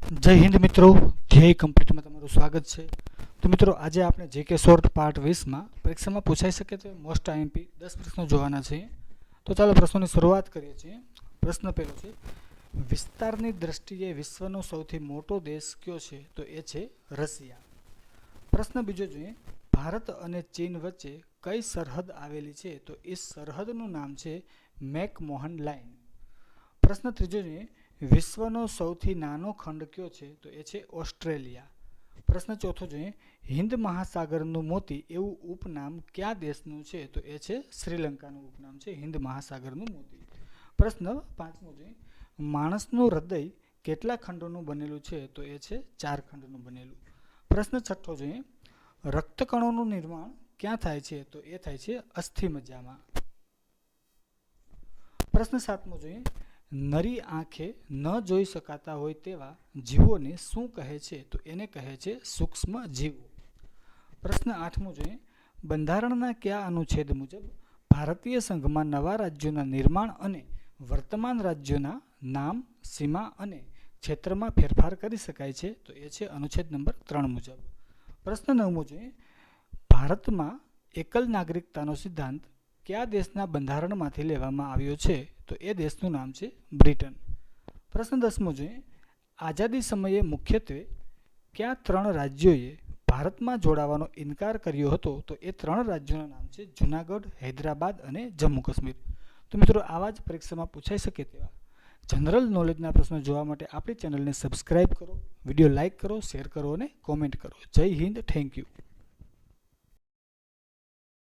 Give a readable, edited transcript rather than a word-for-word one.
જય હિન્દ મિત્રો, ધ્યેય કમ્પ્લીટમાં તમારું સ્વાગત છે. તો મિત્રો, આજે આપણે જેકે શોર્ટ પાર્ટ 20માં પરીક્ષામાં પૂછાઈ શકે તો મોસ્ટ આઈએમપી 10 પ્રશ્નો જોવાના છે. તો ચાલો પ્રશ્નોની શરૂઆત કરીએ છીએ. પ્રશ્ન પહેલો છે, વિસ્તારની દ્રષ્ટિએ વિશ્વનો સૌથી મોટો દેશ કયો છે? તો એ છે રશિયા. પ્રશ્ન બીજો જોઈએ, ભારત અને ચીન વચ્ચે કઈ સરહદ આવેલી છે? તો એ સરહદનું નામ છે મેકમોહન લાઇન. પ્રશ્ન ત્રીજો જોઈએ, વિશ્વનો સૌથી નાનો ખંડ કયો છે? તો એ છે ઓસ્ટ્રેલિયા. પ્રશ્ન ચોથો જોઈએ, હિન્દ મહાસાગરનું મોતી એવું ઉપનામ કયા દેશનું છે? તો એ છે શ્રીલંકાનું ઉપનામ છે હિન્દ મહાસાગરનું મોતી. પ્રશ્ન પાંચમો જોઈએ, માણસનું હૃદય કેટલા ખંડોનું બનેલું છે? તો એ છે 4 ખંડનું બનેલું. પ્રશ્ન છઠ્ઠો જોઈએ, રક્તકણોનું નિર્માણ ક્યાં થાય છે? તો એ થાય છે અસ્થિમજ્જામાં. પ્રશ્ન સાતમો જોઈએ, નરી આંખે ન જોઈ શકાતા હોય તેવા જીવોને શું કહે છે? તો એને કહે છે સૂક્ષ્મ જીવો. પ્રશ્ન આઠમો જોઈએ, બંધારણના કયા અનુચ્છેદ મુજબ ભારતીય સંઘમાં નવા રાજ્યોના નિર્માણ અને વર્તમાન રાજ્યોના નામ, સીમા અને ક્ષેત્રમાં ફેરફાર કરી શકાય છે? તો એ છે અનુચ્છેદ નંબર 3 મુજબ. પ્રશ્ન નવમો જોઈએ, ભારતમાં એકલ નાગરિકતાનો સિદ્ધાંત કયા દેશના બંધારણમાંથી લેવામાં આવ્યો છે? તો એ દેશનું નામ છે બ્રિટન. પ્રશ્ન 10મો જોઈએ, આઝાદી સમયે મુખ્યત્વે કયા 3 રાજ્યોએ ભારતમાં જોડાવાનો ઇનકાર કર્યો હતો? તો એ 3 રાજ્યોના નામ છે જુનાગઢ, હૈદરાબાદ અને જમ્મુ કાશ્મીર. તો મિત્રો, આવા જ પરીક્ષામાં પૂછાઈ શકે તેવા જનરલ નોલેજના પ્રશ્નો જોવા માટે આપણી ચેનલને સબસ્ક્રાઇબ કરો, વિડીયો લાઇક કરો, શેર કરો અને કોમેન્ટ કરો. જય હિન્દ, થેન્ક યુ.